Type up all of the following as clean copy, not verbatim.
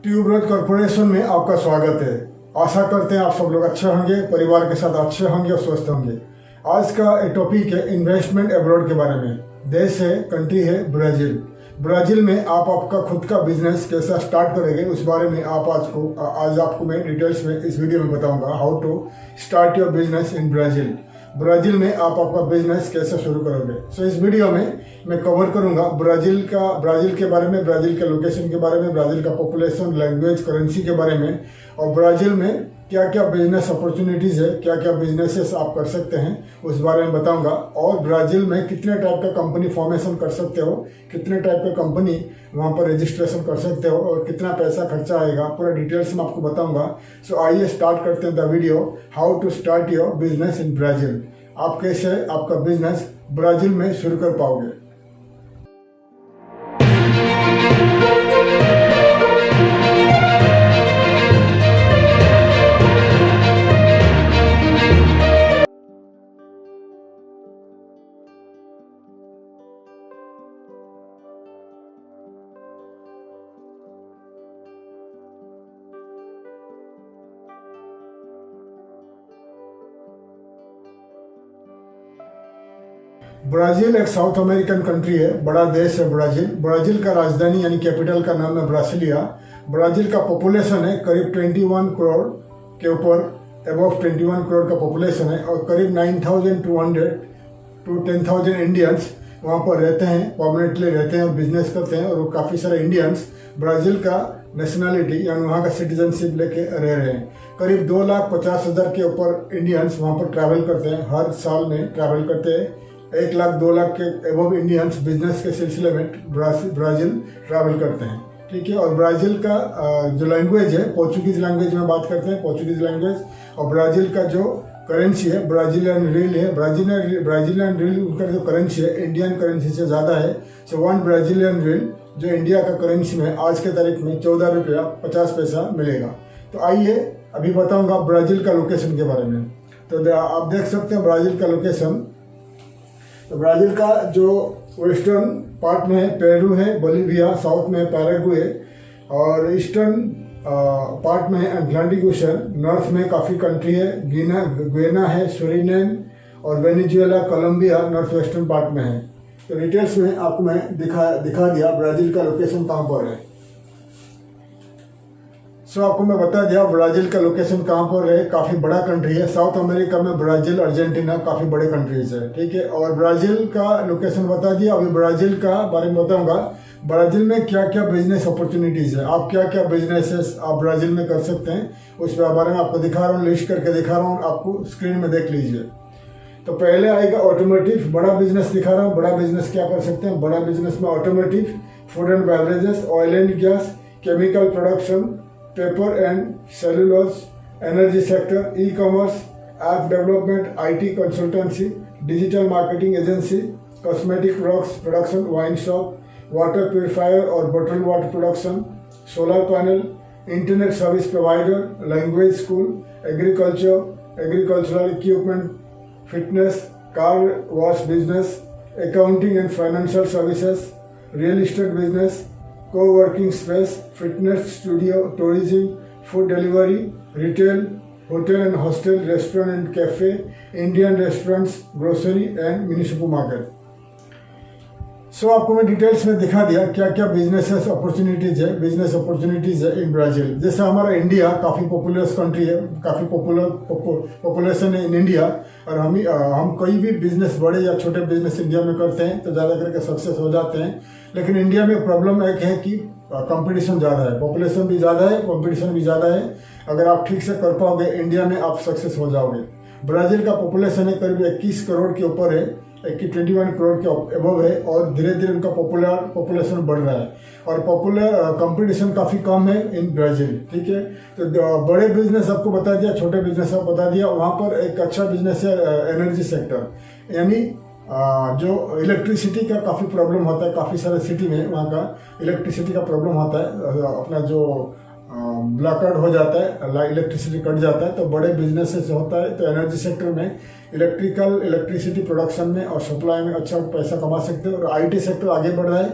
Tuberose corporation में आपका स्वागत है। आशा करते हैं आप सब लोग अच्छे होंगे, परिवार के साथ अच्छे होंगे और स्वस्थ होंगे। आज का टॉपिक है इन्वेस्टमेंट अब्रॉड के बारे में। देश है, कंट्री है ब्राज़ील। ब्राज़ील में आप आपका खुद का बिजनेस कैसा स्टार्ट करेंगे उस बारे में आज आपको मैं डिटेल्स में इस वीडियो में बताऊंगा। How to start your business in Brazil. Brazil में आप आपका बिजनेस कैसे शुरू करोगे। सो इस वीडियो में मैं कवर करूंगा ब्राज़ील के बारे में, ब्राज़ील के लोकेशन के बारे में, ब्राज़ील का पॉपुलेशन, लैंग्वेज, करेंसी के बारे में, और ब्राज़ील में क्या क्या बिजनेस अपॉर्चुनिटीज़ है, क्या क्या बिजनेसेस आप कर सकते हैं उस बारे में बताऊंगा। और ब्राज़ील में कितने टाइप का कंपनी फॉर्मेशन कर सकते हो, कितने टाइप का कंपनी वहाँ पर रजिस्ट्रेशन कर सकते हो और कितना पैसा खर्चा आएगा, पूरा डिटेल्स में आपको बताऊंगा। सो आइए स्टार्ट करते हैं the video. How to start your business in Brazil. आप कैसे आपका बिजनेस ब्राज़ील में शुरू कर पाओगे। ब्राज़ील एक साउथ अमेरिकन कंट्री है, बड़ा देश है ब्राज़ील। ब्राज़ील का राजधानी यानी कैपिटल का नाम है ब्रासिलिया। ब्राज़ील का पॉपुलेशन है करीब 21 करोड़ के ऊपर, अबव 21 करोड़ का पॉपुलेशन है, और करीब 9,200 to 10,000 इंडियंस वहाँ पर रहते हैं, परमानेंटली रहते हैं और बिजनेस करते हैं। और वो काफ़ी सारे इंडियंस ब्राज़ील का नेशनलिटी यानी वहाँ का सिटीजनशिप लेके रह रहे हैं। करीब 2,50,000 के ऊपर इंडियंस वहाँ पर ट्रैवल करते हैं, हर साल में ट्रैवल करते हैं। 1,00,000-2,00,000 के एबव इंडियंस बिजनेस के सिलसिले में ब्राज़ील ट्रैवल करते हैं। ठीक है। और ब्राज़ील का जो लैंग्वेज है, पोर्चुगीज़ लैंग्वेज में बात करते हैं, पोर्चुगीज़ लैंग्वेज। और ब्राज़ील का जो करेंसी है ब्राज़ीलियन रिल है। ब्राज़ीलियन रिल उनका जो करेंसी है इंडियन करेंसी से ज़्यादा है। सो 1 ब्राज़ीलियन रिल जो इंडिया का करेंसी में आज के तारीख में 14 रुपया 50 पैसा मिलेगा। तो आइए अभी बताऊंगा ब्राज़ील का लोकेशन के बारे में। तो आप देख सकते हैं ब्राज़ील का लोकेशन। तो ब्राज़ील का जो वेस्टर्न पार्ट में है पेरू है, बोलिविया, साउथ में है पैराग्वे, और ईस्टर्न पार्ट में है अटलांटिक ओशन, नॉर्थ में काफ़ी कंट्री है, गुयाना है, सूरीनेम और Venezuela, Colombia north western part में है। तो डिटेल्स में आपको मैं दिखा दिया ब्राज़ील का लोकेशन कहाँ पर है। सो आपको मैं बता दिया ब्राज़ील का लोकेशन कहाँ पर है। काफ़ी बड़ा कंट्री है, साउथ अमेरिका में ब्राज़ील, अर्जेंटीना काफ़ी बड़े कंट्रीज है। ठीक है। और ब्राज़ील का लोकेशन बता दिया। अभी ब्राज़ील का बारे में बताऊंगा। ब्राज़ील में क्या क्या बिजनेस अपॉर्चुनिटीज़ है, आप क्या क्या बिजनेसेस आप ब्राज़ील में कर सकते हैं उस बारे में आपको दिखा रहा हूँ, लिस्ट करके दिखा रहा हूँ, आपको स्क्रीन में देख लीजिए। तो पहले आएगा ऑटोमोटिव, बड़ा बिजनेस दिखा रहा हूँ। बड़ा बिजनेस क्या कर सकते हैं, बड़ा बिजनेस में automotive, food and beverages, oil and gas, chemical production, paper and cellulose, energy sector, e commerce, app development, IT consultancy, digital marketing agency, cosmetic products production, wine shop, water purifier और bottle water production, solar panel, internet service provider, language school, agricultural equipment, fitness, car wash business, accounting and financial services, real estate business, co-working space, fitness studio, tourism, food delivery, retail, hotel and hostel, restaurant and cafe, Indian restaurants, grocery and municipal market. सो आपको मैं details में दिखा दिया क्या क्या business opportunities है इन Brazil. जैसे हमारा इंडिया काफ़ी पॉपुलस कंट्री है, काफ़ी पॉपुलेशन है इन इंडिया, और हम कोई भी बिजनेस, बड़े या छोटे बिजनेस इंडिया में करते हैं तो ज़्यादा करके सक्सेस हो जाते हैं। लेकिन इंडिया में प्रॉब्लम एक है कि कंपटीशन ज़्यादा है, पॉपुलेशन भी ज़्यादा है, कंपटीशन भी ज़्यादा है। अगर आप ठीक से कर पाओगे इंडिया में आप सक्सेस हो जाओगे। ब्राज़ील का पॉपुलेशन है करीब 21 करोड़ के ऊपर है, 21 करोड़ के अबव है, और धीरे धीरे उनका पॉपुलेशन बढ़ रहा है, और कंपटीशन काफ़ी कम है इन ब्राज़ील। ठीक है। तो बड़े बिजनेस आपको बता दिया, छोटे बिजनेस आपको बता दिया। वहाँ पर एक अच्छा बिजनेस है एनर्जी सेक्टर, यानी जो इलेक्ट्रिसिटी का काफ़ी प्रॉब्लम होता है, काफ़ी सारे सिटी में वहाँ का इलेक्ट्रिसिटी का प्रॉब्लम होता है, अपना जो ब्लैकआउट हो जाता है, इलेक्ट्रिसिटी कट जाता है, तो बड़े बिजनेसेस होता है। तो एनर्जी सेक्टर में इलेक्ट्रिसिटी प्रोडक्शन में और सप्लाई में अच्छा पैसा कमा सकते हैं। और IT सेक्टर आगे बढ़ रहा है,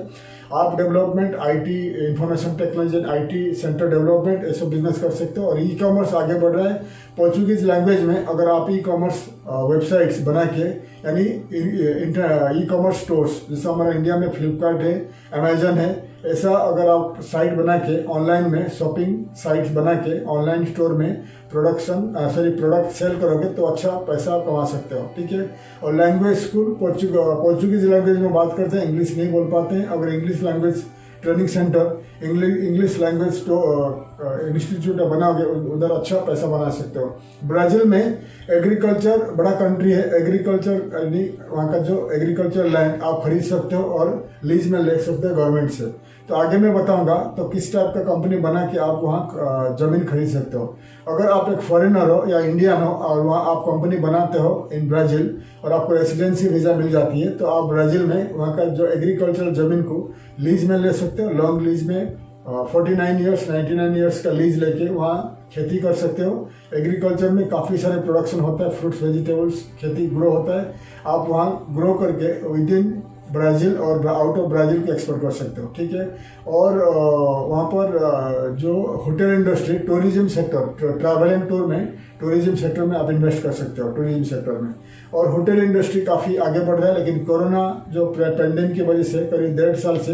आप development, IT, information technology, IT centre development, ये सब बिजनेस कर सकते हो। और ई कॉमर्स आगे बढ़ रहा है पोर्चुगीज लैंग्वेज में। अगर आप ई कॉमर्स वेबसाइट्स बना के, यानी ई कॉमर्स स्टोर्स, जैसे हमारा इंडिया में फ्लिपकार्ट है, अमेजन है, ऐसा अगर आप साइट बना के ऑनलाइन में शॉपिंग साइट्स बना के ऑनलाइन स्टोर में प्रोडक्ट सेल करोगे तो अच्छा पैसा आप कमा सकते हो, ठीक है। और लैंग्वेज स्कूल, पोर्चुगीज लैंग्वेज में बात करते हैं, इंग्लिश नहीं बोल पाते हैं। अगर English language training centre, English language institute बनाओगे, उधर अच्छा पैसा बना सकते हो। ब्राज़ील में एग्रीकल्चर बड़ा कंट्री है, एग्रीकल्चर यानी वहाँ का जो एग्रीकल्चर लैंड आप खरीद सकते हो और लीज में ले सकते हो गवर्नमेंट से। तो आगे मैं बताऊंगा तो किस टाइप का कंपनी बना के आप वहाँ ज़मीन खरीद सकते हो। अगर आप एक फॉरेनर हो या इंडियन हो और वहाँ आप कंपनी बनाते हो इन ब्राज़ील और आपको रेसिडेंसी वीज़ा मिल जाती है, तो आप ब्राज़ील में वहाँ का जो एग्रीकल्चरल ज़मीन को लीज में ले सकते हो। लॉन्ग लीज में 49 ईयर्स 99 ईयर्स का लीज लेके वहाँ खेती कर सकते हो। एग्रीकल्चर में काफ़ी सारे प्रोडक्शन होता है, फ्रूट्स वेजिटेबल्स खेती ग्रो होता है। आप वहाँ ग्रो करके विद इन ब्राज़ील और आउट ऑफ ब्राज़ील को एक्सपोर्ट कर सकते हो, ठीक है। और वहाँ पर जो hotel industry, tourism sector, travel and tour में, टूरिज्म सेक्टर में आप इन्वेस्ट कर सकते हो, टूरिज्म सेक्टर में। और होटल इंडस्ट्री काफ़ी आगे बढ़ रहा है, लेकिन कोरोना जो पेंडेमिक की वजह से करीब 1.5 साल से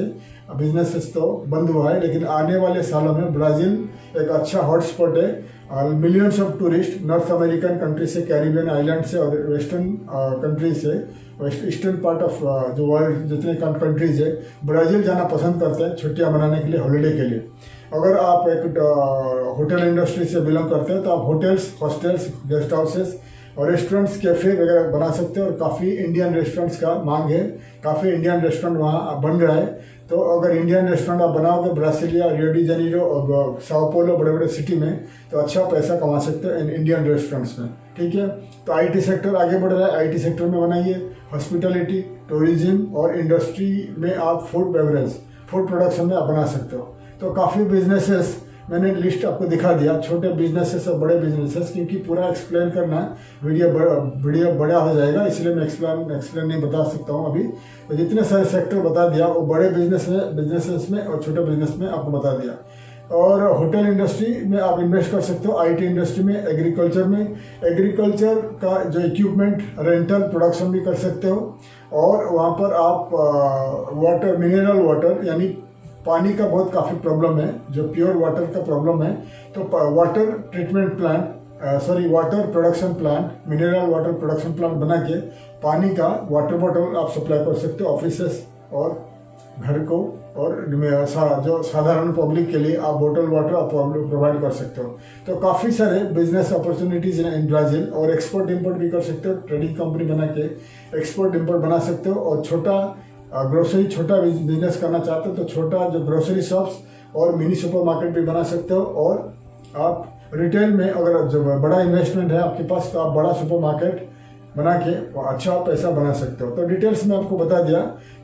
बिजनेसेस तो बंद हुआ है। लेकिन आने वाले सालों में ब्राज़ील एक अच्छा हॉटस्पॉट है। Millions of tourist north American country से, कैरिबियन आइलैंड से और वेस्टर्न कंट्री से, ईस्टर्न पार्ट ऑफ जो वर्ल्ड जितने कंट्रीज है, ब्राज़ील जाना पसंद करते हैं छुट्टियां मनाने के लिए, हॉलीडे के लिए। अगर आप एक होटल इंडस्ट्री से बिलोंग करते हैं तो आप होटल्स, हॉस्टल्स, गेस्ट हाउसेस और रेस्टोरेंट्स, कैफ़े वगैरह बना सकते हैं। और काफ़ी इंडियन रेस्टोरेंट्स का मांग है, काफ़ी इंडियन रेस्टोरेंट वहाँ बन रहा है। तो अगर इंडियन रेस्टोरेंट आप बनाओगे ब्रासिलिया, रियो डी जेनेरो और साओ पोलो, बड़े बड़े सिटी में, तो अच्छा पैसा कमा सकते हो इन इंडियन रेस्टोरेंट्स में, ठीक है। तो आईटी सेक्टर आगे बढ़ रहा है, आईटी सेक्टर में बनाइए। हॉस्पिटलिटी, टूरिज्म और इंडस्ट्री में आप फूड प्रोडक्शन में आप बना सकते हो। तो काफ़ी बिजनेसेस मैंने लिस्ट आपको दिखा दिया, छोटे बिजनेसेस और बड़े बिजनेसेस, क्योंकि पूरा एक्सप्लेन करना वीडियो बड़ा हो जाएगा, इसलिए मैं एक्सप्लेन नहीं बता सकता हूँ अभी। तो जितने सारे सेक्टर बता दिया वो बड़े बिजनेसेस में और छोटे बिजनेस में आपको बता दिया। और होटल इंडस्ट्री में आप इन्वेस्ट कर सकते हो, आईटी इंडस्ट्री में, एग्रीकल्चर का जो इक्विपमेंट रेंटल प्रोडक्शन भी कर सकते हो। और वहाँ पर आप वाटर, मिनरल वाटर यानी पानी का बहुत काफ़ी प्रॉब्लम है, जो प्योर वाटर का प्रॉब्लम है, तो water treatment plant, water production plant, mineral water production plant बना के पानी का वाटर बॉटल आप सप्लाई कर सकते हो ऑफिसेस और घर को, और जो साधारण पब्लिक के लिए आप बोटल वाटर आप प्रोवाइड कर सकते हो। तो काफ़ी सारे बिजनेस अपॉर्चुनिटीज़ हैं इन ब्राज़ील। और एक्सपोर्ट इंपोर्ट भी कर सकते हो, ट्रेडिंग कंपनी बना के एक्सपोर्ट इंपोर्ट बना सकते हो। और छोटा छोटा बिजनेस करना चाहते हो तो छोटा जो ग्रोसरी शॉप्स और मिनी सुपर मार्केट भी बना सकते हो। और आप रिटेल में अगर जब बड़ा इन्वेस्टमेंट है आपके पास तो आप बड़ा सुपर मार्केट बना के अच्छा पैसा बना सकते हो। तो डिटेल्स में आपको बता दिया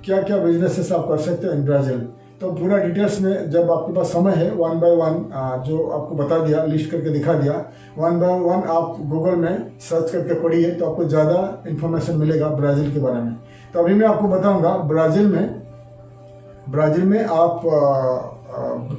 क्या क्या बिजनेसेस आप कर सकते हो इन ब्राज़ील। तो पूरा डिटेल्स में जब आपके पास समय है, 1 बाय 1 जो आपको बता दिया, लिस्ट करके दिखा दिया, 1 बाय 1 आप गूगल में सर्च करके पढ़िए तो आपको ज़्यादा इन्फॉर्मेशन मिलेगा ब्राज़ील के बारे में। तो अभी मैं आपको बताऊंगा ब्राज़ील में आप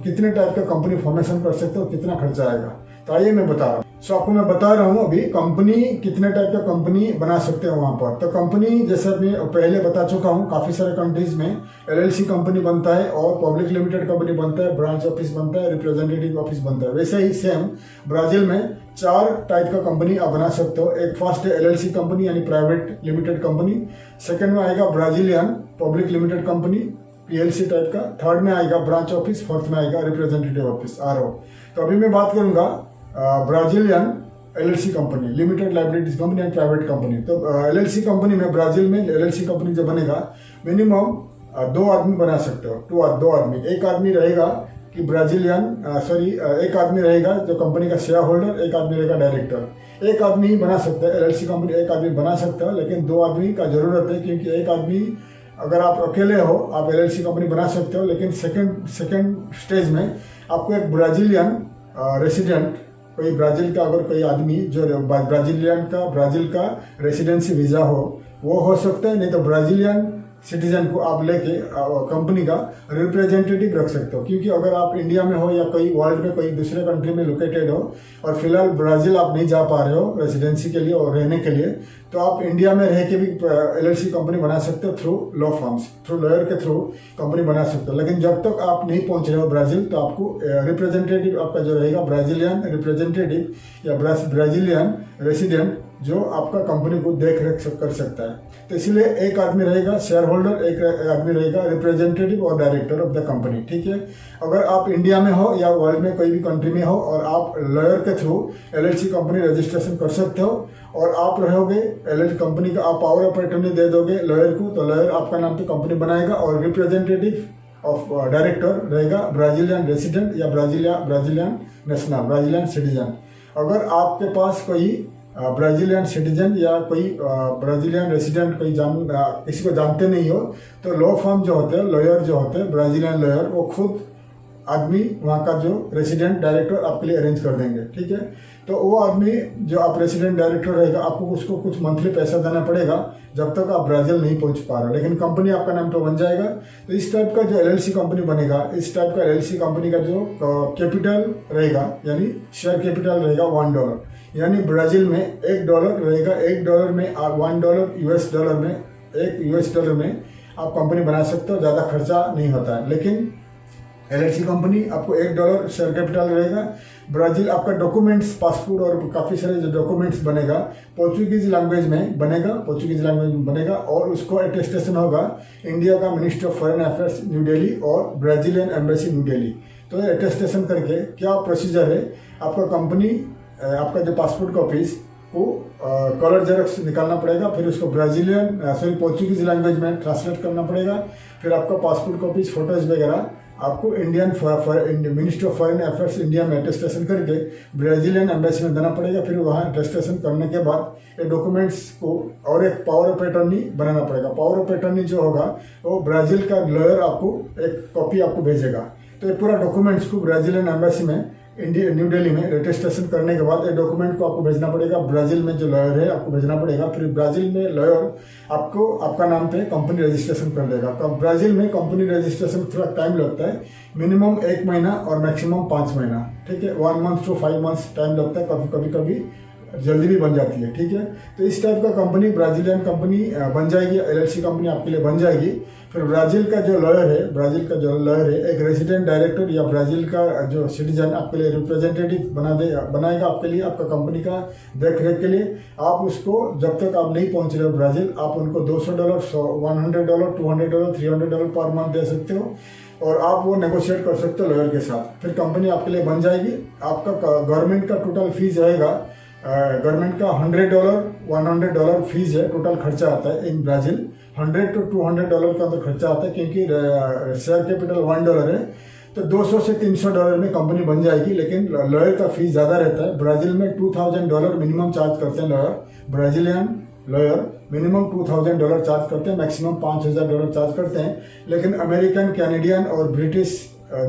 कितने टाइप का कंपनी फॉर्मेशन कर सकते हो, कितना खर्चा आएगा। तो आइए मैं बता रहा हूँ। सो आपको मैं बता रहा हूँ अभी कंपनी कितने टाइप का कंपनी बना सकते हैं वहाँ पर। तो कंपनी जैसे मैं पहले बता चुका हूँ, काफ़ी सारे कंट्रीज में LLC कंपनी बनता है और पब्लिक लिमिटेड कंपनी बनता है, ब्रांच ऑफिस बनता है, रिप्रेजेंटेटिव ऑफिस बनता है। वैसे ही सेम ब्राज़ील में 4 टाइप का कंपनी आप बना सकते हो। एक फर्स्ट है LLC कंपनी यानी प्राइवेट लिमिटेड कंपनी, सेकेंड में आएगा Brazilian public limited company PLC type का, थर्ड में आएगा ब्रांच ऑफिस, फोर्थ में आएगा रिप्रेजेंटेटिव ऑफिस RO। तो अभी मैं बात करूंगा Brazilian LLC company, limited liabilities company and private company. तो LLC कंपनी में, ब्राज़ील में LLC कंपनी जो बनेगा मिनिमम 2 आदमी बना सकते हो, 2 आदमी। एक आदमी रहेगा कि एक आदमी रहेगा जो कंपनी का शेयर होल्डर, एक आदमी रहेगा डायरेक्टर। एक आदमी ही बना सकता है LLC कंपनी, एक आदमी बना सकता है, लेकिन 2 आदमी का जरूरत है, क्योंकि एक आदमी अगर आप अकेले हो आप LLC कंपनी बना सकते हो, लेकिन सेकेंड स्टेज में आपको एक ब्राज़ीलियन रेसिडेंट, कोई ब्राज़ील का अगर कोई आदमी जो ब्राज़ील का रेसिडेंसी वीज़ा हो वो हो सकता है, नहीं तो ब्राज़ीलियन सिटीजन को आप लेके कंपनी का रिप्रेजेंटेटिव रख सकते हो। क्योंकि अगर आप इंडिया में हो या कोई वर्ल्ड में कोई दूसरे कंट्री में लोकेटेड हो और फिलहाल ब्राज़ील आप नहीं जा पा रहे हो रेजिडेंसी के लिए और रहने के लिए, तो आप इंडिया में रह के भी LLC कंपनी बना सकते हो through law firms, through lawyer के थ्रू कंपनी बना सकते हो। लेकिन जब तक आप नहीं पहुंच रहे हो ब्राज़ील, तो आपको रिप्रेजेंटेटिव आपका जो रहेगा ब्राज़ीलियन रिप्रेजेंटेटिव या ब्राज़ीलियन रेसिडेंट जो आपका कंपनी को देख रेख कर सकता है। तो इसलिए एक आदमी रहेगा शेयर होल्डर, एक आदमी रहेगा रिप्रेजेंटेटिव और डायरेक्टर ऑफ द कंपनी। ठीक है, अगर आप इंडिया में हो या वर्ल्ड में कोई भी कंट्री में हो और आप लॉयर के थ्रू LLC कंपनी रजिस्ट्रेशन कर सकते हो और आप रहोगे LLC कंपनी का, आप पावर ऑफ अटॉर्नी दे दोगे लॉयर को, तो लॉयर आपका नाम पे कंपनी बनाएगा और रिप्रेजेंटेटिव ऑफ डायरेक्टर रहेगा ब्राज़ीलियन रेसिडेंट या ब्राज़ीलियन नेशनल, ब्राज़ीलियन सिटीजन। अगर आपके पास कोई ब्राज़ीलियन सिटीजन या कोई ब्राज़ीलियन रेसिडेंट कोई किसी को जानते नहीं हो, तो लॉ फर्म जो होते हैं, लॉयर जो होते हैं, ब्राज़ीलियन लॉयर, वो खुद आदमी वहाँ का जो रेसिडेंट डायरेक्टर आपके लिए अरेंज कर देंगे। ठीक है, तो वो आदमी जो आप रेसिडेंट डायरेक्टर रहेगा, आपको उसको कुछ मंथली पैसा देना पड़ेगा जब तक आप ब्राज़ील नहीं पहुँच पा रहे, लेकिन कंपनी आपका नाम तो बन जाएगा। तो इस टाइप का जो LLC कंपनी बनेगा, इस टाइप का LLC कंपनी का जो कैपिटल रहेगा यानी शेयर कैपिटल रहेगा $1, यानी ब्राज़ील में $1 रहेगा। $1 में $1 US डॉलर में, $1 में आप कंपनी बना सकते हो, ज़्यादा खर्चा नहीं होता है। लेकिन LLC कंपनी आपको $1 शेयर कैपिटल रहेगा। ब्राज़ील आपका डॉक्यूमेंट्स, पासपोर्ट और काफ़ी सारे जो डॉक्यूमेंट्स बनेगा पोर्चुगीज लैंग्वेज में बनेगा, और उसको अटेस्टेशन होगा इंडिया का ministry of foreign affairs new Delhi और ब्राज़ीलियन एम्बेसी न्यू दिल्ली। तो अटेस्टेशन करके क्या प्रोसीजर है, आपका कंपनी आपका जो पासपोर्ट कॉपीज को कलर जेरॉक्स निकालना पड़ेगा, फिर उसको पोर्चुगीज लैंग्वेज में ट्रांसलेट करना पड़ेगा, फिर आपका पासपोर्ट कॉपीज, फोटोज वगैरह आपको Indian ministry of foreign affairs India में अटेस्टेशन करके ब्राज़ीलियन एम्बेसी में देना पड़ेगा। फिर वहाँ अटेस्टेशन करने के बाद ये डॉक्यूमेंट्स को और एक पावर ऑफ अटॉर्नी बनाना पड़ेगा। पावर ऑफ अटॉर्नी जो होगा वो ब्राज़ील का लॉयर आपको एक कॉपी आपको भेजेगा। तो ये पूरा डॉक्यूमेंट्स को ब्राज़ीलियन एम्बेसी में न्यू दिल्ली में रजिस्ट्रेशन करने के बाद ये डॉक्यूमेंट को आपको भेजना पड़ेगा ब्राज़ील में जो लॉयर है आपको भेजना पड़ेगा। फिर ब्राज़ील में लॉयर आपको आपका नाम पे कंपनी रजिस्ट्रेशन कर देगा। तो ब्राज़ील में कंपनी रजिस्ट्रेशन थोड़ा टाइम लगता है, मिनिमम 1 महीना और मैक्सिमम 5 महीना। ठीक है, 1 मंथ to 5 मंथ्स टाइम लगता है, कभी जल्दी भी बन जाती है। ठीक है, तो इस टाइप का कंपनी ब्राज़ीलियन कंपनी बन जाएगी, LLC कंपनी आपके लिए बन जाएगी। फिर ब्राज़ील का जो लॉयर है एक रेसिडेंट डायरेक्टर या ब्राज़ील का जो सिटीजन आपके लिए रिप्रेजेंटेटिव बनाएगा आपके लिए, आपका कंपनी का देख रेख के लिए। आप उसको जब तक आप नहीं पहुंच रहे हो ब्राज़ील, आप उनको $200, $100, $200, $300 पर मंथ दे सकते हो और आप वो नेगोशिएट कर सकते हो लॉयर के साथ। फिर कंपनी आपके लिए बन जाएगी। आपका गवर्नमेंट का टोटल फीस रहेगा, गवर्नमेंट का $100 फीस है, टोटल खर्चा आता है इन ब्राज़ील। $100 to $200 का अंदर खर्चा आता है, क्योंकि शेयर कैपिटल $1 है, तो $200 से $300 में कंपनी बन जाएगी। लेकिन लॉयर का फीस ज़्यादा रहता है। ब्राज़ील में $2000 मिनिमम चार्ज करते हैं lawyer, Brazilian lawyer minimum $2000 charge करते हैं, मैक्सिमम $5000 चार्ज करते हैं। लेकिन अमेरिकन, कैनेडियन और ब्रिटिश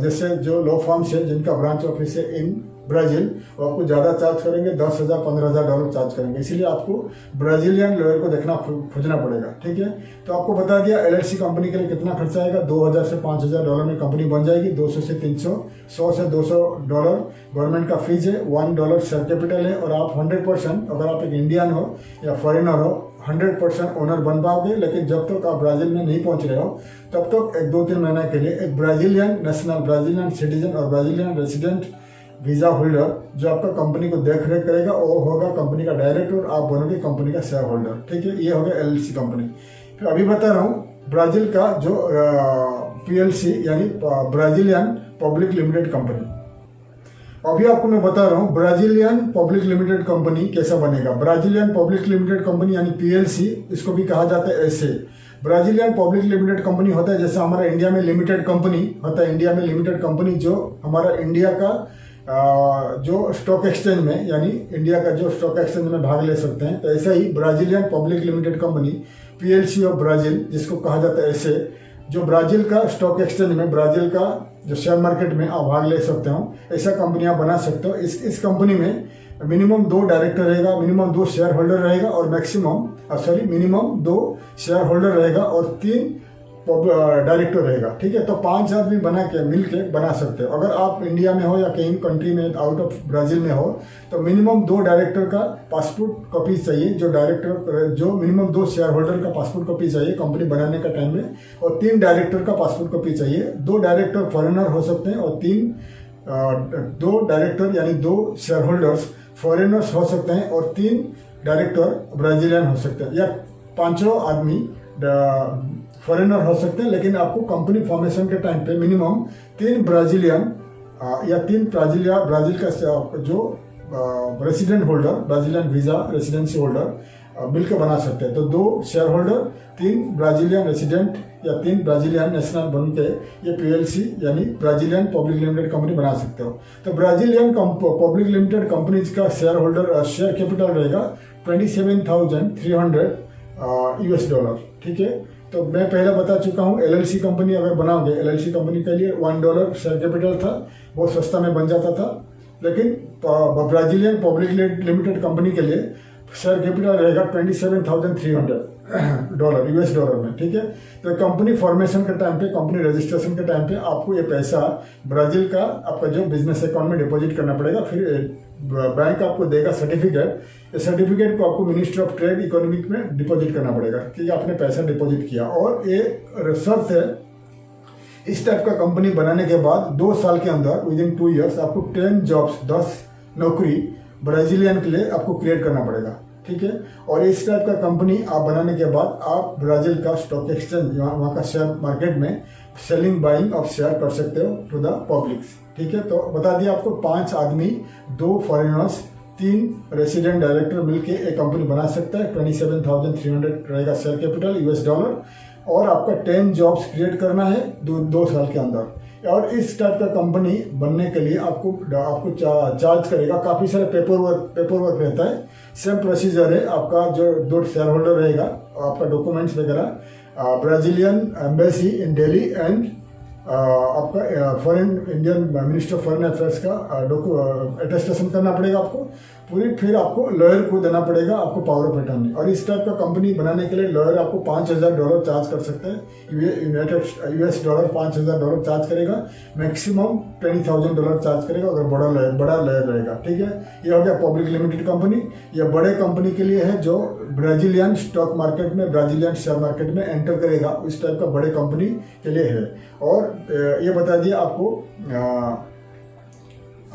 जैसे जो लॉ फर्म्स है जिनका ब्रांच ऑफिस है इन ब्राज़ील, वो आपको ज़्यादा चार्ज करेंगे, $10,000 $15,000 चार्ज करेंगे। इसीलिए आपको ब्राज़ीलियन लॉयर को खोजना पड़ेगा। ठीक है, तो आपको बता दिया LLC कंपनी के लिए कितना खर्चा आएगा। $2000 से $5000 में कंपनी बन जाएगी। 200 से 300, $100 से $200 गवर्नमेंट का फीस है, $1 शेयर कैपिटल है, और आप 100% अगर आप एक इंडियन हो या फॉरेनर हो 100% ओनर बन पाओगे। लेकिन जब तक आप ब्राज़ील में नहीं पहुंच रहे हो तब तक 1-2-3 महीने के लिए एक ब्राज़ीलियन नेशनल, ब्राज़ीलियन सिटीजन और ब्राज़ीलियन रेसिडेंट वीज़ा होल्डर जो आपका कंपनी को देख रेख करेगा वो होगा कंपनी का डायरेक्टर, आप बनोगे कंपनी का शेयर होल्डर। ठीक है, ये हो गया LLC कंपनी। फिर अभी बता रहा हूँ ब्राज़ील का जो PLC यानी ब्राज़ीलियन पब्लिक लिमिटेड कंपनी। अभी आपको मैं बता रहा हूँ ब्राज़ीलियन पब्लिक लिमिटेड कंपनी कैसा बनेगा। ब्राज़ीलियन पब्लिक लिमिटेड कंपनी यानी PLC, इसको भी कहा जाता है ऐसे। ब्राज़ीलियन पब्लिक लिमिटेड कंपनी होता है जैसे हमारा इंडिया में लिमिटेड कंपनी होता है। इंडिया में लिमिटेड कंपनी जो हमारा इंडिया का जो स्टॉक एक्सचेंज में, यानी इंडिया का जो स्टॉक एक्सचेंज में भाग ले सकते हैं, तो ऐसा ही Brazilian public limited company PLC of Brazil, जिसको कहा जाता है ऐसे, जो ब्राज़ील का स्टॉक एक्सचेंज में, ब्राज़ील का जो शेयर मार्केट में आप भाग ले सकते हो, ऐसा कंपनी आप बना सकते हो। इस कंपनी में मिनिमम 2 डायरेक्टर रहेगा, मिनिमम 2 शेयर होल्डर रहेगा और मिनिमम 2 शेयर होल्डर रहेगा और 3 डायरेक्टर रहेगा, ठीक है। तो 5 आदमी मिल के बना सकते हो। अगर आप इंडिया में हो या कहीं कंट्री में आउट ऑफ ब्राज़ील में हो तो मिनिमम 2 डायरेक्टर का पासपोर्ट कॉपी चाहिए, जो मिनिमम 2 शेयर होल्डर का पासपोर्ट कॉपी चाहिए कंपनी बनाने का टाइम में, और 3 डायरेक्टर का पासपोर्ट कॉपी चाहिए। 2 डायरेक्टर फॉरेनर हो सकते हैं और 2 डायरेक्टर यानी 2 शेयर होल्डर्स फॉरेनर्स हो सकते हैं और 3 डायरेक्टर ब्राज़ीलियन हो सकते हैं, या 5 आदमी फॉरेनर हो सकते हैं। लेकिन आपको कंपनी फॉर्मेशन के टाइम पे मिनिमम 3 ब्राज़ीलियन या 3 ब्राज़ील का जो resident holder, Brazilian visa residency holder मिलकर बना सकते हैं। तो 2 शेयर होल्डर, 3 ब्राज़ीलियन रेसिडेंट या 3 ब्राज़ीलियन नेशनल बन के ये PLC यानी ब्राज़ीलियन पब्लिक लिमिटेड कंपनी बना सकते हो। तो ब्राज़ीलियन पब्लिक लिमिटेड कंपनीज का शेयर कैपिटल रहेगा $27,300 US, ठीक है। तो मैं पहले बता चुका हूँ, LLC कंपनी अगर बनाओगे, LLC कंपनी के लिए $1 शेयर कैपिटल था, बहुत सस्ता में बन जाता था। लेकिन ब्राज़ीलियन पब्लिक लिमिटेड कंपनी के लिए शेयर कैपिटल रहेगा $27,300 US में, ठीक है। तो कंपनी फॉर्मेशन के टाइम पे, कंपनी रजिस्ट्रेशन के टाइम पे आपको ये पैसा ब्राज़ील का आपका जो बिजनेस अकाउंट में डिपॉजिट करना पड़ेगा। फिर बैंक आपको देगा सर्टिफिकेट, इस सर्टिफिकेट को आपको मिनिस्ट्री ऑफ ट्रेड इकोनॉमिक में डिपॉजिट करना पड़ेगा कि आपने पैसा डिपॉजिट किया। और ये शर्त है, इस टाइप का कंपनी बनाने के बाद 2 साल के अंदर विदिन 2 ईयर्स आपको 10 नौकरी ब्राज़ीलियन के लिए आपको क्रिएट करना पड़ेगा, ठीक है। और इस टाइप का कंपनी आप बनाने के बाद आप ब्राज़ील का स्टॉक एक्सचेंज, वहाँ का शेयर मार्केट में सेलिंग बाइंग ऑफ शेयर कर सकते हो टू द पब्लिक, ठीक है। तो बता दिया आपको, 5 आदमी, 2 फॉरेनर्स, 3 रेसिडेंट डायरेक्टर मिलके एक कंपनी बना सकता है। 27,300 रहेगा शेयर कैपिटल US, और आपका 10 जॉब्स क्रिएट करना है 2 साल के अंदर। और इस टाइप का कंपनी बनने के लिए आपको चार्ज करेगा, काफ़ी सारे पेपर वर्क रहता है। सेम प्रोसीजर है, आपका जो 2 शेयर होल्डर रहेगा, आपका डॉक्यूमेंट्स वगैरह Brazilian embassy in Delhi and आपका foreign Indian minister of foreign affairs का अटेस्टेशन करना पड़ेगा आपको पूरी। फिर आपको लॉयर को देना पड़ेगा आपको पावर ऑफ अटॉर्नी। और इस टाइप का कंपनी बनाने के लिए लॉयर आपको $5,000 चार्ज कर सकते हैं, US $5,000 चार्ज करेगा, मैक्सिमम $20,000 चार्ज करेगा अगर बड़ा लॉयर रहेगा, ठीक है। ये हो गया पब्लिक लिमिटेड कंपनी। ये बड़े कंपनी के लिए है जो ब्राज़ीलियन स्टॉक मार्केट में, ब्राज़ीलियन शेयर मार्केट में एंटर करेगा, इस टाइप का बड़े कंपनी के लिए है। और ये बता दिया आपको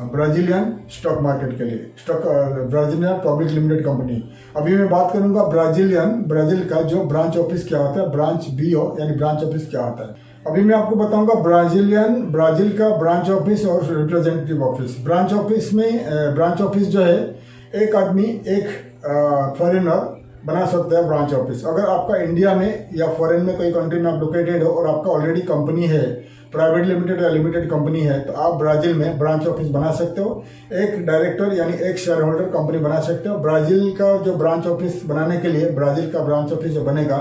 ब्राज़ीलियन स्टॉक मार्केट के लिए, ब्राज़ीलियन पब्लिक लिमिटेड कंपनी। अभी मैं बात करूंगा ब्राज़ील का जो ब्रांच ऑफिस क्या होता है, ब्रांच BO यानी ब्रांच ऑफिस क्या होता है। अभी मैं आपको बताऊंगा ब्राज़ील का ब्रांच ऑफिस और रिप्रेजेंटेटिव ऑफिस। ब्रांच ऑफिस जो है, एक आदमी एक फॉरेनर बना सकता है ब्रांच ऑफिस। अगर आपका इंडिया में या फॉरेन में कोई कंट्री में आप लोकेटेड हो और आपका ऑलरेडी कंपनी है, प्राइवेट लिमिटेड या लिमिटेड कंपनी है, तो आप ब्राज़ील में ब्रांच ऑफिस बना सकते हो। एक डायरेक्टर यानी एक शेयर होल्डर कंपनी बना सकते हो। ब्राज़ील का जो ब्रांच ऑफिस बनाने के लिए, ब्राज़ील का ब्रांच ऑफिस जो बनेगा,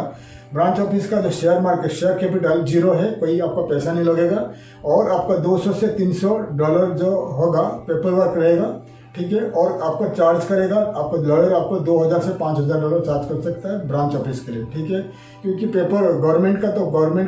ब्रांच ऑफिस का जो शेयर कैपिटल 0 है, कोई आपका पैसा नहीं लगेगा। और आपका $200 से $300 जो होगा पेपर वर्क रहेगा, ठीक है। और आपको चार्ज करेगा, आपको लॉयर आपको $2,000 से $5,000 चार्ज कर सकता है ब्रांच ऑफिस के लिए, ठीक है। क्योंकि गवर्नमेंट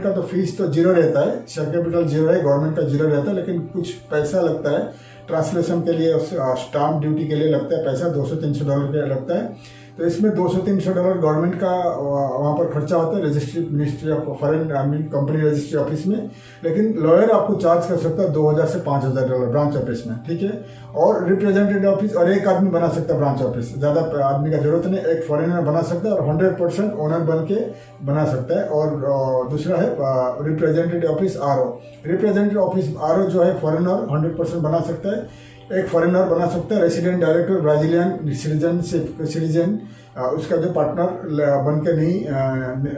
का तो फीस तो 0 रहता है, शेयर कैपिटल 0 है, गवर्नमेंट का 0 रहता है, लेकिन कुछ पैसा लगता है ट्रांसलेशन के लिए, स्टाम्प ड्यूटी के लिए लगता है पैसा, $200-300 का लगता है। तो इसमें $200-300 गवर्नमेंट का वहाँ पर खर्चा होता है ministry of foreign company registry office में। लेकिन लॉयर आपको चार्ज कर सकता है $2,000 से $5,000 ब्रांच ऑफिस में, ठीक है। और रिप्रेजेंटेटिव ऑफिस, और एक आदमी बना सकता है ब्रांच ऑफिस, ज़्यादा आदमी का जरूरत नहीं, एक फॉरेनर बना सकता है और 100% ओनर बन के बना सकता है। और दूसरा है representative office RO। Representative office RO जो है फॉरेनर 100% बना सकता है, एक फॉरेनर बना सकता है। रेसिडेंट डायरेक्टर ब्राज़ीलियन सिटीजन उसका जो पार्टनर बन के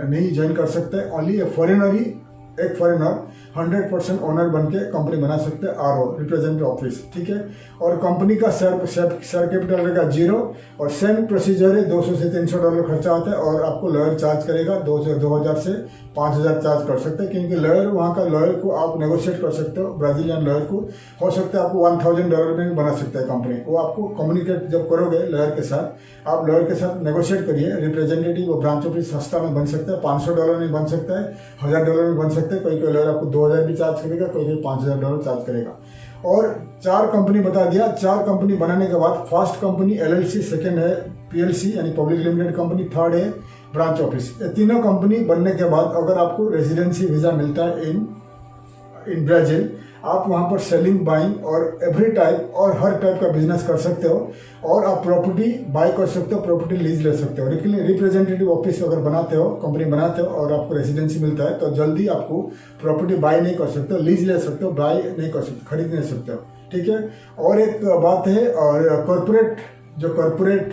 नहीं ज्वाइन कर सकता है। ओनली एक फॉरेनर 100% ओनर बन के कंपनी बना सकते हैं, RO रिप्रेजेंटेटिव ऑफिस, ठीक है। और कंपनी का शेयर कैपिटल रहेगा 0 और सेम प्रोसीजर है, $200 से $300 खर्चा आता है और आपको लॉयर चार्ज करेगा 2000 से 5000 चार्ज कर सकते हैं, क्योंकि लॉयर वहाँ का लॉयर को आप नेगोशिएट कर सकते हो, ब्राजीलियन लॉयर को हो सकता है आपको $1000 में भी बना सकते हैं कंपनी। वो आपको कम्युनिकेट जब करोगे लॉयर के साथ, आप लॉयर के साथ नेगोशिएट करिए, रिप्रेजेंटेटिव और ब्रांच ऑफिस सस्ता में बन सकता है, $500 में बन सकता है, $1000 में बन सकता है, कोई लॉयर आपको 2000 भी चार्ज करेगा, कोई $5000 चार्ज करेगा। और 4 कंपनी बता दिया। 4 कंपनी बनाने के बाद फर्स्ट कंपनी LLC, सेकेंड है PLC यानी पब्लिक लिमिटेड कंपनी, थर्ड है ब्रांच ऑफिस। ये तीनों कंपनी बनने के बाद अगर आपको रेजिडेंसी वीजा मिलता है इन ब्राजील, आप वहाँ पर सेलिंग, बाइंग और एवरी टाइप और हर टाइप का बिजनेस कर सकते हो और आप प्रॉपर्टी बाय कर सकते हो, प्रॉपर्टी लीज ले सकते हो। रिप्रेजेंटेटिव ऑफिस अगर बनाते हो, कंपनी बनाते हो और आपको रेजिडेंसी मिलता है तो जल्दी आपको प्रॉपर्टी बाय नहीं कर सकते हो, लीज ले सकते हो, बाय नहीं कर सकते, खरीद नहीं सकते हो, ठीक है। और एक बात है, और कॉर्पोरेट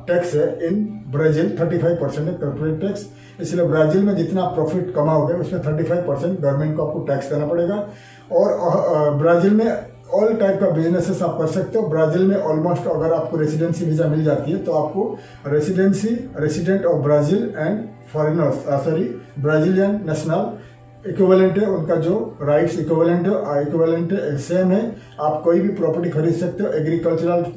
टैक्स है इन ब्राजील 35% है कॉर्पोरेट टैक्स, इसलिए ब्राजील में जितना प्रॉफिट कमाओगे उसमें 35% गवर्नमेंट को आपको टैक्स देना पड़ेगा। और ब्राजील में ऑल टाइप का बिजनेसेस आप कर सकते हो। ब्राजील में ऑलमोस्ट अगर आपको रेसिडेंसी वीजा मिल जाती है तो आपको resident of Brazil and foreigners Brazilian national equivalent है, उनका जो राइट्स इक्विवेलेंट है, सेम है। आप कोई भी प्रॉपर्टी खरीद सकते हो, एग्रीकल्चर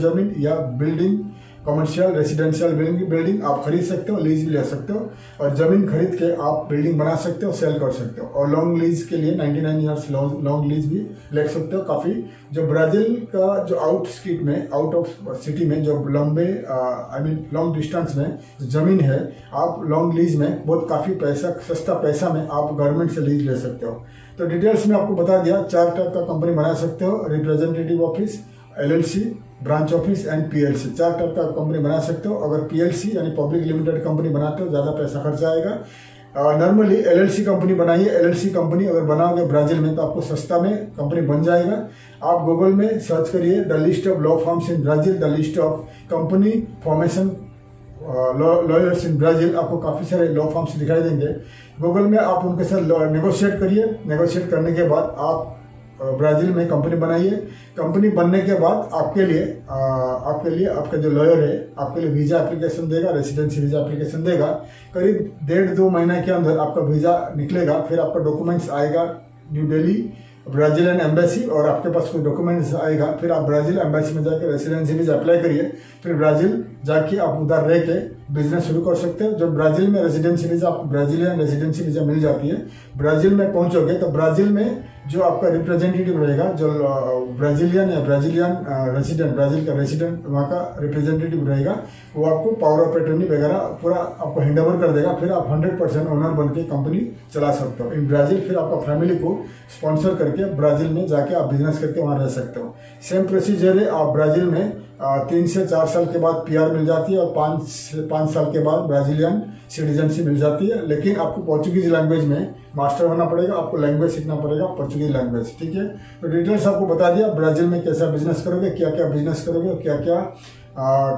जमीन या बिल्डिंग, कमर्शियल रेसिडेंशियल बिल्डिंग आप खरीद सकते हो, लीज भी ले सकते हो और जमीन खरीद के आप बिल्डिंग बना सकते हो, सेल कर सकते हो। और लॉन्ग लीज के लिए 99 ईयर्स लॉन्ग लीज भी ले सकते हो। काफ़ी जो ब्राजील का जो आउट ऑफ सिटी में जो लंबे लॉन्ग डिस्टेंस में जमीन है, आप लॉन्ग लीज में बहुत काफ़ी सस्ता पैसा में आप गवर्नमेंट से लीज ले सकते हो। तो डिटेल्स में आपको बता दिया, 4 टाइप का कंपनी बना सकते हो, representative office, LLC, branch office and PLC, 4 type का कंपनी बना सकते हो। अगर PLC यानी पब्लिक लिमिटेड कंपनी बनाते हो ज़्यादा पैसा खर्चा आएगा। नॉर्मली LLC कंपनी बनाइए। LLC कंपनी अगर बनाओगे ब्राजील में तो आपको सस्ता में कंपनी बन जाएगा। आप गूगल में सर्च करिए the list of law firms in Brazil, the list of company formation lawyers in Brazil, आपको काफ़ी सारे लॉ फर्म्स दिखाई देंगे। गूगल में आप उनके साथ नेगोशिएट करिए। नेगोशिएट करने के बाद आप ब्राजील में कंपनी बनाइए। कंपनी बनने के बाद आपके लिए आपका जो लॉयर है आपके लिए वीज़ा एप्लीकेशन देगा, रेसिडेंसी वीज़ा एप्लीकेशन देगा। करीब 1.5-2 महीने के अंदर आपका वीज़ा निकलेगा। फिर आपका डॉक्यूमेंट्स आएगा न्यू दिल्ली ब्राजीलियन एम्बेसी और आपके पास कोई डॉक्यूमेंट्स आएगा। फिर आप ब्राजील एम्बेसी में जाकर रेसिडेंसी वीज़ा अप्लाई करिए। फिर ब्राजील जाके आप उधर रह के बिजनेस शुरू कर सकते हो। जब ब्राजील में रेसिडेंसी वीज़ा, आपको ब्राजीलियन रेसिडेंसी वीज़ा मिल जाती है, ब्राजील में पहुंचोगे तो ब्राजील में जो आपका रिप्रेजेंटेटिव रहेगा, जो ब्राजीलियन रेसिडेंट, ब्राजील का रेसिडेंट वहाँ का रिप्रेजेंटेटिव रहेगा, वो आपको पावर ऑफ अटॉर्नी वगैरह पूरा आपको हैंड ओवर कर देगा। फिर आप 100% ओनर बन के कंपनी चला सकते हो इन ब्राजील। फिर आपका फैमिली को स्पॉन्सर करके ब्राजील में जाके आप बिजनेस करके वहाँ रह सकते हो। सेम प्रोसीजर है। आप ब्राजील में 3 से 4 साल के बाद PR मिल जाती है और 5 साल के बाद ब्राजीलियन सिटीजनशिप मिल जाती है। लेकिन आपको पोर्चुगीज लैंग्वेज में मास्टर होना पड़ेगा, आपको लैंग्वेज सीखना पड़ेगा, पोर्चुगीज लैंग्वेज, ठीक है। तो डिटेल्स आपको बता दिया ब्राजील में कैसा बिजनेस करोगे, क्या क्या बिजनेस करोगे,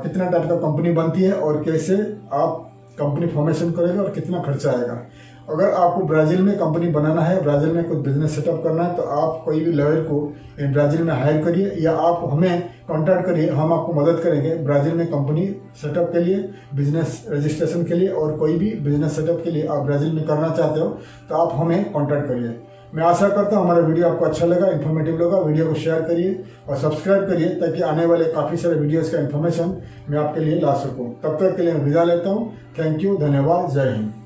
कितना टाइप का कंपनी बनती है और कैसे आप कंपनी फॉर्मेशन करोगे और कितना खर्चा आएगा। अगर आपको ब्राजील में कंपनी बनाना है, ब्राजील में कुछ बिजनेस सेटअप करना है, तो आप कोई भी लॉयर को इन ब्राजील में हायर करिए या आप हमें कांटेक्ट करिए, हम आपको मदद करेंगे ब्राजील में कंपनी सेटअप के लिए, बिजनेस रजिस्ट्रेशन के लिए और कोई भी बिजनेस सेटअप के लिए आप ब्राजील में करना चाहते हो तो आप हमें कांटेक्ट करिए। मैं आशा करता हूँ हमारा वीडियो आपको अच्छा लगा, इन्फॉर्मेटिव लगा। वीडियो को शेयर करिए और सब्सक्राइब करिए ताकि आने वाले काफ़ी सारे वीडियोज़ का इन्फॉर्मेशन मैं आपके लिए ला सकूँ। तब तक के लिए मैं विदा लेता हूँ। थैंक यू, धन्यवाद, जय हिंद।